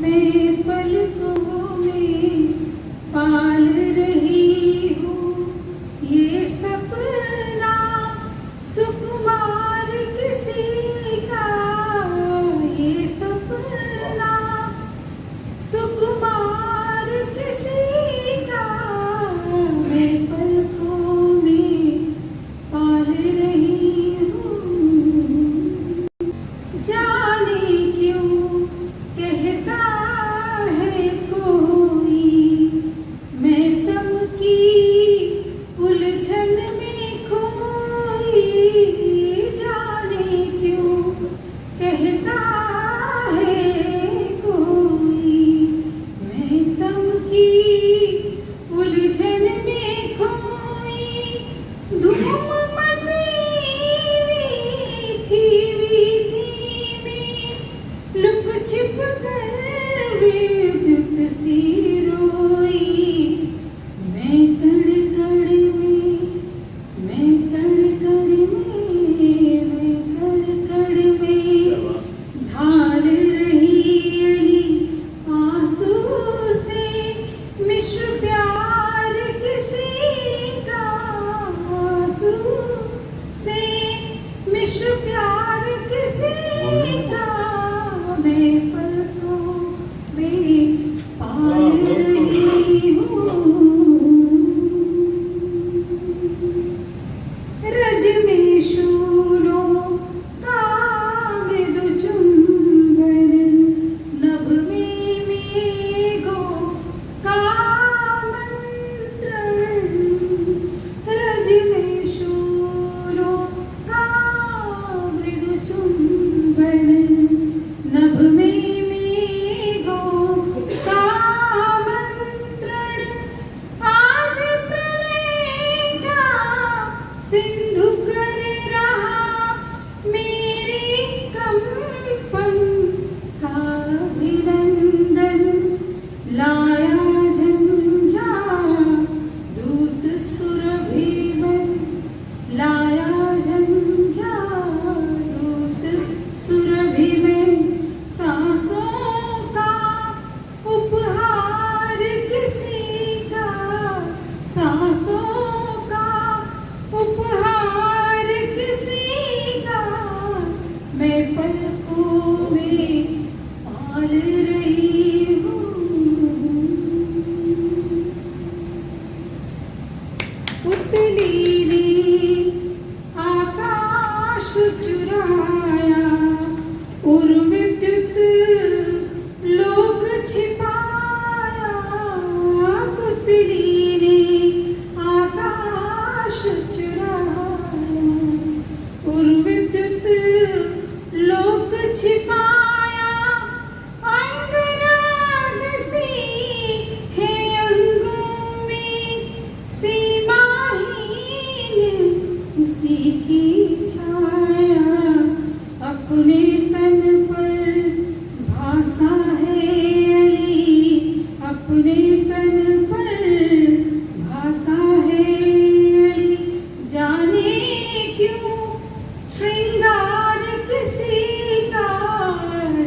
मैं पलकों में पाल रही हूँ ये सपना सुकुमार किसी का, ये सपना सुकुमार किसी का, मैं पलकों में पाल रही हूँ। जाने क्यों कहता है कोई मैं तम की उलझन में खोई, जाने क्यों कहता है कोई मैं तम की उलझन में खोई। धूम मची हुई थी में लुक छिप कर विद्युत सी रोई। मैं कण कण में, मैं कण कण में, मैं कण कण में ढाल रही अली आंसू से मिश्र प्यार किसी का, आंसू से मिश्र प्यार किसी का, मैं पलकों में पाल रही हूँ। रज में शूलों का मृदु चुंबन, नभ में मेघों का मंत्रण। रज में शूलों का मृदु चुंबन, नभ में मेघों का मंत्रण। आज प्रलय का सिंधु कर रहा मेरे कंपन का अभिनंदन। लाया झंझा दूत सुरभि में, लाया झंझा दूत सुरभि में सांसों का उपहार किसी का, सांसों का उपहार किसी का, मैं पलकों में पाल रही हूँ। उतली ने आकाश चुराया और विद्युत लोक छिपाया। पुतली ने आकाश चुराया और विद्युत लोक छिपाया। अंगराग सी है अंगों में सीमाहीन उसी की छाया। अपने तन पर भासा है अली, अपने तन पर भासा है अली। जाने क्यों श्रृंगार किसी का,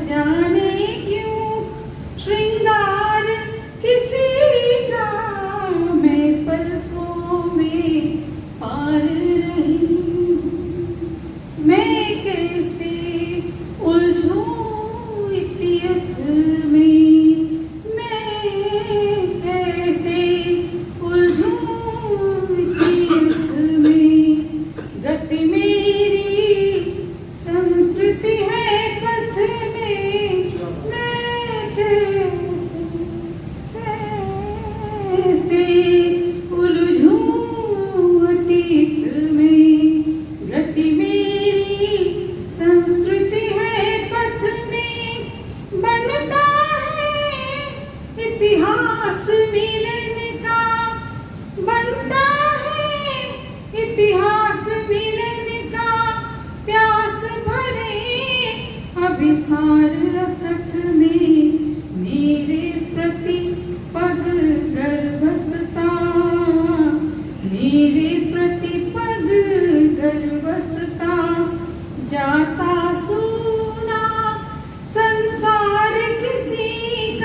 जाने क्यों श्रृंगार किसी का, मैं पलकों में पाल रही हूँ। मैं कैसे उलझूं इतियथ में, मैं कैसे उलझूं इतियथ में। गति मेरी संस्कृति है पथ में, मैं कैसे कैसे उलझूं अतीत में। गति मेरी संस्कृति है पथ में, बनता है इतिहास मिलन का, बनता है इतिहास मिलन का। प्यास भरे अभिसार कथ में मेरे प्रति पग गर्वसता, मेरे प्रति पग गर्वसता। जाता सूना संसार किसी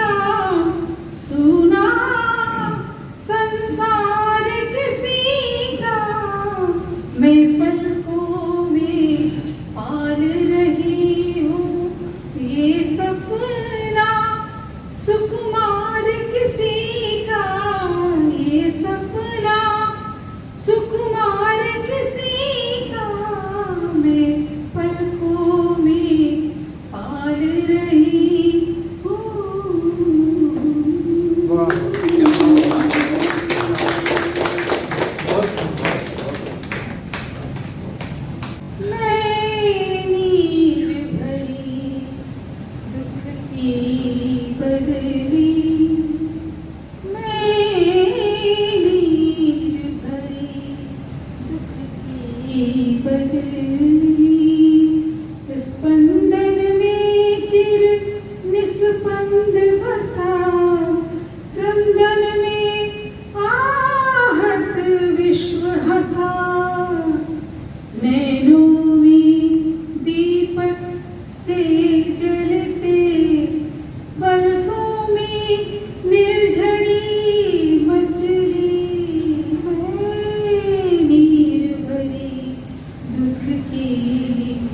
बदली मैं नीर भरी दुख की बदली स्पंदन में चिर निस्पंद बसा क्रंदन में आहत विश्व हसा नैनों में दीपक से जलते पलकों में निर्झरी मचली मैं नीर भरी दुख की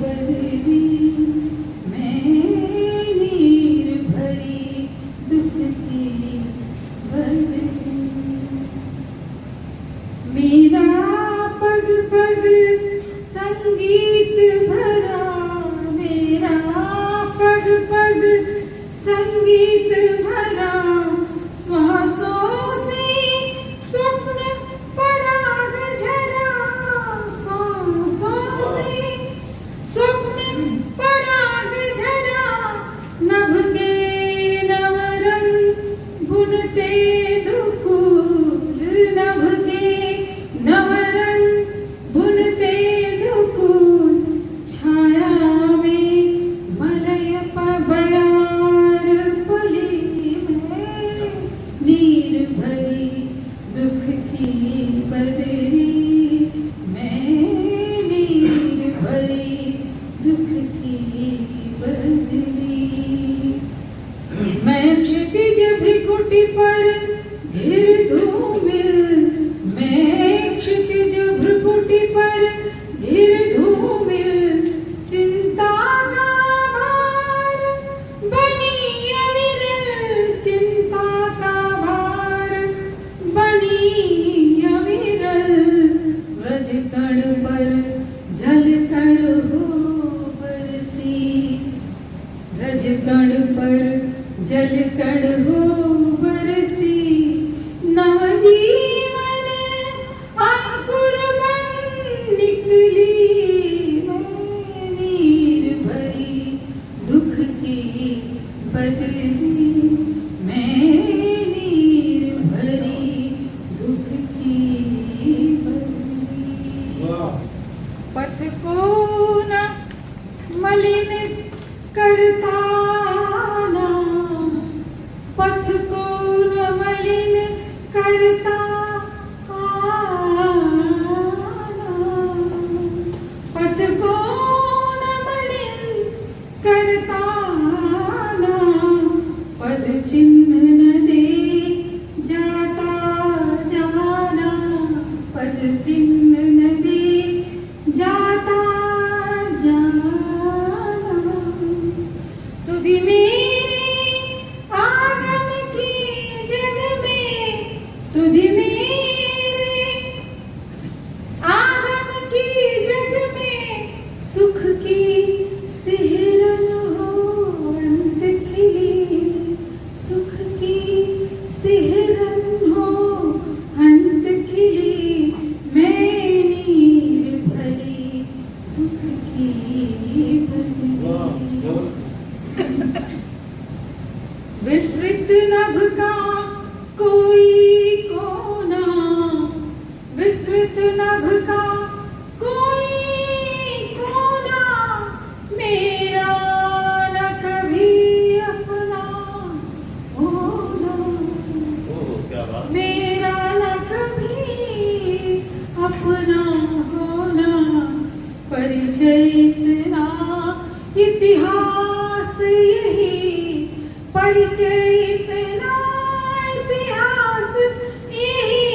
बदली मैं नीर भरी दुख की बदली मेरा पग पग संगीत भरा मेरा पग पग संगीत भरा श्वासों से स्वप्न पराग झरा श्वासों से स्वप्न पराग झरा नभ के नवरंग बुनते दुकूल नभ के नवरंग बुनते दुकूल छाया में मलय बयार पली में नीर भरी दुख की बदली मैं नीर भरी दुख की बदली मैं क्षितिज भ्रिकुटी पर घिर धूमिल मैं क्षितिज भ्रिकुटी पर घिर धूमिल चिंता का भार बनी अविरल चिंता का भार बनी अविरल व्रज कण पर जल कण हो बरसी व्रज कण पर जल कण हो बरसी नवजीवन अंकुर बन निकली मैं नीर भरी दुख की बदली मैं नीर भरी दुख की बदली पथ को न मलिन करता ना पथ को न मलिन करता आना पथ को न मलिन करता ना पद चिन्ह न दे जाता जाना पद चिन्ह न दे जाता जाना सुधि मेरे आगम की जग में सुधि मेरे आगम की जग में सुख की सिहरन हो अंत खिली सुख की सिहरन हो अंत खिली मैं नीर भरी दुख की बदली विस्तृत नभ का कोई कोना विस्तृत नभ का कोई कोना मेरा न कभी अपना होना मेरा न कभी अपना होना परिचय इतना इतिहास यही परिचय इतना इतिहास यही